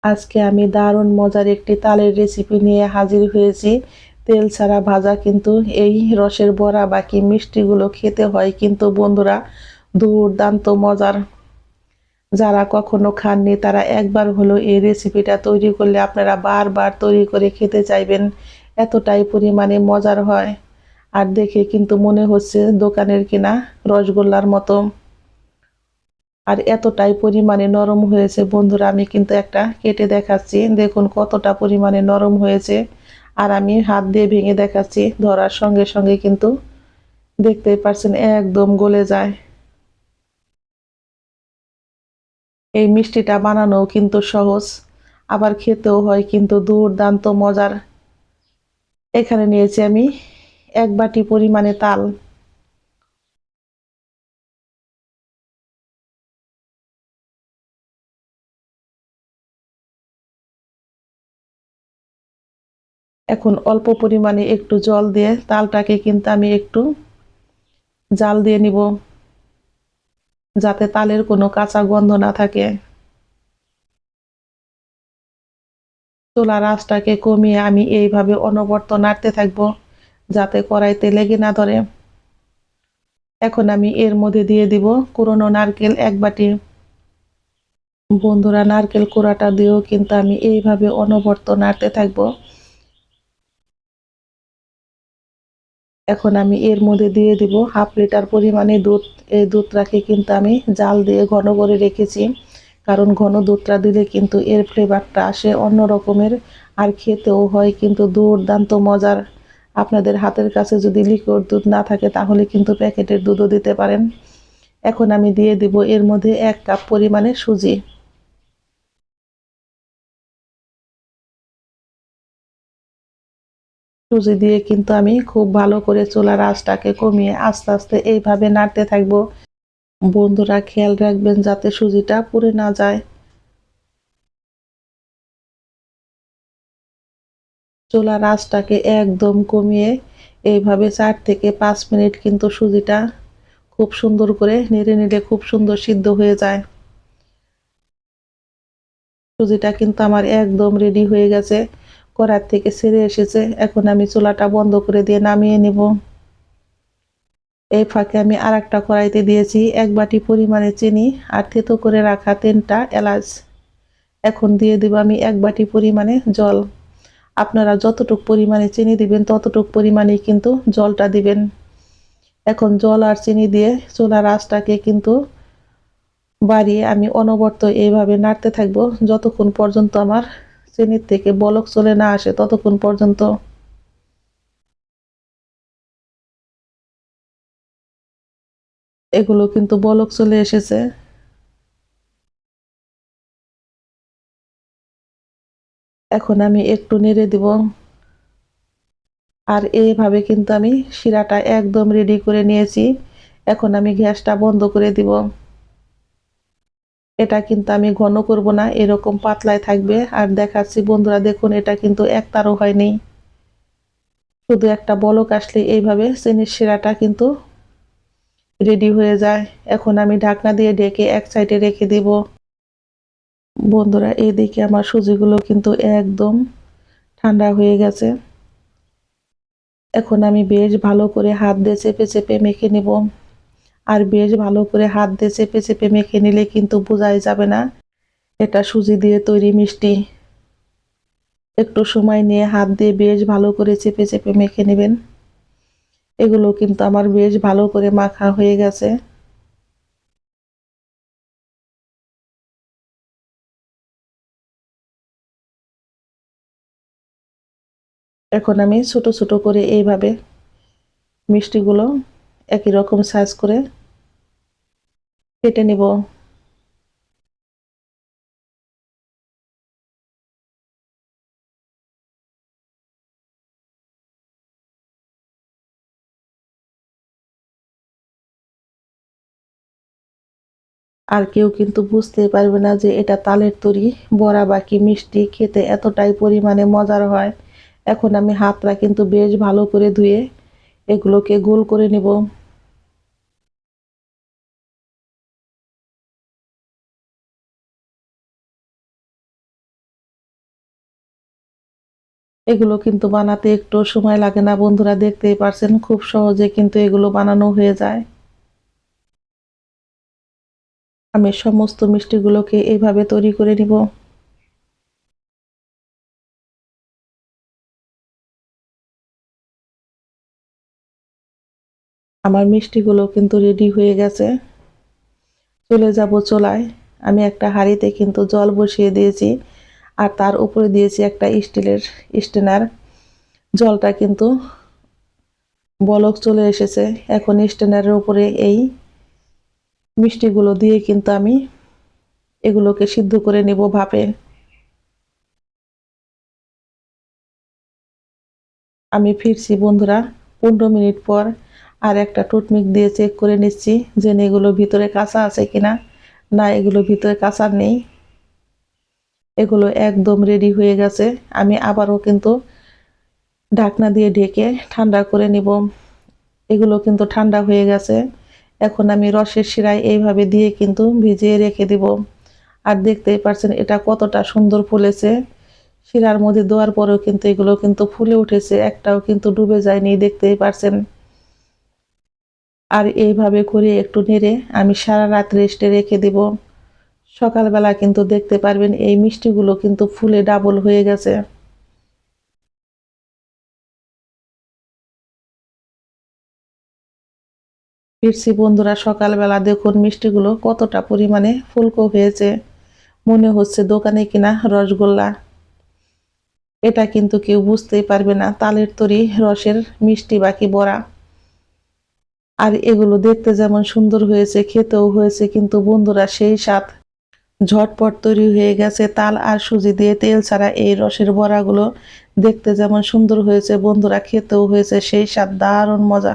আজকে আমি দারুণ মজার একটি তালের রেসিপি নিয়ে হাজির হয়েছি। তেল ছাড়া ভাজা কিন্তু এই রসের বড়া বাকি মিষ্টিগুলো খেতে হয় কিন্তু বন্ধুরা দুর্দান্ত মজার। যারা কখনো খাননি তারা একবার হলো এই রেসিপিটা তৈরি করলে আপনারা বারবার তৈরি করে খেতে চাইবেন, এতটাই পরিমাণে মজার হয়। আর দেখে কিন্তু মনে হচ্ছে দোকানের কেনা রসগোল্লার মতো। আর এতটাই পরিমাণে নরম হয়েছে বন্ধুরা, আমি কিন্তু একটা কেটে দেখাচ্ছি, দেখুন কতটা পরিমাণে নরম হয়েছে। আর আমি হাত দিয়ে ভেঙে দেখাচ্ছি, ধরার সঙ্গে সঙ্গে কিন্তু দেখতেই পাচ্ছেন একদম গলে যায়। এই মিষ্টিটা বানানোও কিন্তু সহজ, আবার খেতেও হয় কিন্তু দুর্দান্ত মজার। এখানে নিয়েছি আমি 1 বাটি পরিমাণে তাল। এখন অল্প পরিমাণে একটু জল দিয়ে তালটাকে কিন্তু আমি একটু জাল দিয়ে নিব, যাতে তালের কোনো কাঁচা গন্ধ না থাকে। চুলার আঁচটাকে কমিয়ে আমি এইভাবে অনবরত নাড়তে থাকবো, যাতে কড়াইতে লেগে না ধরে। এখন আমি এর মধ্যে দিয়ে দিব কুড়ানো নারকেল 1 বাটি। বন্ধুরা নারকেল কোড়াটা দিয়েও কিন্তু আমি এইভাবে অনবরত নাড়তে থাকবো। এখন আমি এর মধ্যে দিয়ে দিব ½ লিটার পরিমাণে দুধ। এই দুধটাকে কিন্তু আমি জাল দিয়ে ঘন করে রেখেছি, কারণ ঘন দুধটা দিলে কিন্তু এর ফ্লেভারটা আসে অন্য রকমের, আর খেতেও হয় কিন্তু দুর্দান্ত মজার। আপনাদের হাতের কাছে যদি লিকুইড দুধ না থাকে তাহলে কিন্তু প্যাকেটের দুধও দিতে পারেন। এখন আমি দিয়ে দিব এর মধ্যে 1 কাপ পরিমাণে সুজি। সুজি দিয়ে কিন্তু আমি খুব ভালো করে চুলার আঁচটাকে কমিয়ে আস্তে আস্তে এইভাবে নাড়তে থাকবো। বন্ধুরা খেয়াল রাখবেন যাতে সুজিটা পুড়ে না যায়। চুলার আঁচটাকে একদম কমিয়ে এইভাবে 4 থেকে 5 মিনিট কিন্তু সুজিটা খুব সুন্দর করে নেড়ে নিলে খুব সুন্দর সিদ্ধ হয়ে যায়। সুজিটা কিন্তু আমার একদম রেডি হয়ে গেছে, কড়াই থেকে ছেড়ে এসেছে। এখন আমি চুলাটা বন্ধ করে দিয়ে নামিয়ে নিব। এই ফাঁকে আমি আরেকটা কড়াইতে দিয়েছি 1 বাটি পরিমাণে চিনি আর থেতো করে রাখা 3টা এলাচ। এখন দিয়ে দিব আমি 1 বাটি পরিমাণে জল। আপনারা যতটুক পরিমাণে চিনি দিবেন ততটুক পরিমাণেই কিন্তু জলটা দিবেন। এখন জল আর চিনি দিয়ে চুলার আঁচটাকে কিন্তু বাড়িয়ে আমি অনবরত এইভাবে নাড়তে থাকবো, যতক্ষণ পর্যন্ত আমার চিনির থেকে বলক চলে না আসে ততক্ষণ পর্যন্ত। এগুলো কিন্তু বলক চলে এসেছে। এখন আমি একটু নেড়ে দিব। আর এইভাবে কিন্তু আমি শিরাটা একদম রেডি করে নিয়েছি। এখন আমি গ্যাসটা বন্ধ করে দিব। এটা কিন্তু আমি ঘন করব না, এরকম পাতলায় থাকবে। আর দেখাচ্ছি বন্ধুরা, দেখুন এটা কিন্তু একতারও হয়নি, শুধু একটা বলক আসলে এইভাবে চিনির শিরাটা কিন্তু রেডি হয়ে যায়। এখন আমি ঢাকনা দিয়ে ঢেকে এক সাইডে রেখে দিব। বন্ধুরা এইদিকে আমার সুজিগুলো কিন্তু একদম ঠান্ডা হয়ে গেছে। এখন আমি বেশ ভালো করে হাত দিয়ে চেপে চেপে মেখে নিব। আর বেশ ভালো করে হাত দিয়ে চেপে চেপে মেখে নিলে কিন্তু বোঝাই যাবে না এটা সুজি দিয়ে তৈরি মিষ্টি। একটু সময় নিয়ে হাত দিয়ে বেশ ভালো করে চেপে চেপে মেখে নেবেন। এগুলো কিন্তু আমার বেশ ভালো করে মাখা হয়ে গেছে। এখন আমি ছোট ছোট করে এইভাবে মিষ্টিগুলো একই রকম সাইজ করে কেটে নিব। আর কেউ কিন্তু বুঝতে পারবে না যে এটা তালের তৈরি বড়া বাকি মিষ্টি, খেতে এতটাই পরিমাণে মজার হয়। এখন আমি হাতটা কিন্তু বেশ ভালো করে ধুয়ে এগুলোকে গোল করে নিব। এগুলো কিন্তু বানাতে একটু সময় লাগে না বন্ধুরা, দেখতেই পারছেন খুব সহজে কিন্তু এগুলো বানানো হয়ে যায়। আমি সমস্ত মিষ্টিগুলোকে এইভাবে তৈরি করে নিব। আমার মিষ্টিগুলো কিন্তু রেডি হয়ে গেছে। চলে যাব চুলায়। আমি একটা হাঁড়িতে কিন্তু জল বসিয়ে দিয়েছি আর তার উপরে দিয়েছি একটা স্টিলের স্টেনার। জলটা কিন্তু বলক চলে এসেছে। এখন স্টেনারের উপরে এই মিষ্টিগুলো দিয়ে কিন্তু আমি এগুলোকে সিদ্ধ করে নেব ভাপে। আমি ফিরছি বন্ধুরা 15 মিনিট পর। আর একটা টুথপিক দিয়ে চেক করে নিচ্ছি যে এগুলো ভিতরে কাঁচা আছে কিনা। না, এগুলো ভিতরে কাঁচা নেই, এগুলো একদম রেডি হয়ে গেছে। আমি আবারও কিন্তু ঢাকনা দিয়ে ঢেকে ঠান্ডা করে নিব। এগুলো কিন্তু ঠান্ডা হয়ে গেছে। এখন আমি রসের শিরায় এইভাবে দিয়ে কিন্তু ভিজিয়ে রেখে দিব। আর দেখতেই পারছেন এটা কতটা সুন্দর ফুলেছে। শিরার মধ্যে দেওয়ার পরেও কিন্তু এগুলো কিন্তু ফুলে উঠেছে, একটাও কিন্তু ডুবে যায়নি, দেখতেই পারছেন। আর এইভাবে করে একটু নেড়ে আমি সারা রাত রেস্টে রেখে দিব। সকালবেলা কিন্তু দেখতে পারবেন এই মিষ্টিগুলো কিন্তু ফুলে ডাবল হয়ে গেছে। ফিরছি বন্ধুরা সকালবেলা, দেখুন মিষ্টিগুলো কতটা পরিমাণে ফুলকো হয়েছে, মনে হচ্ছে দোকানে কিনা রসগোল্লা। এটা কিন্তু কেউ বুঝতেই পারবে না তালের তৈরি রসের মিষ্টি বাকি বড়া। আর এগুলো দেখতে যেমন সুন্দর হয়েছে, খেতেও হয়েছে কিন্তু বন্ধুরা সেই স্বাদ। ঝটপট তৈরি হয়ে গেছে তাল আর সুজি দিয়ে তেল ছাড়া এই রসের বড়াগুলো। দেখতে যেমন সুন্দর হয়েছে বন্ধুরা, খেতেও হয়েছে সেই স্বাদ, দারুণ মজা।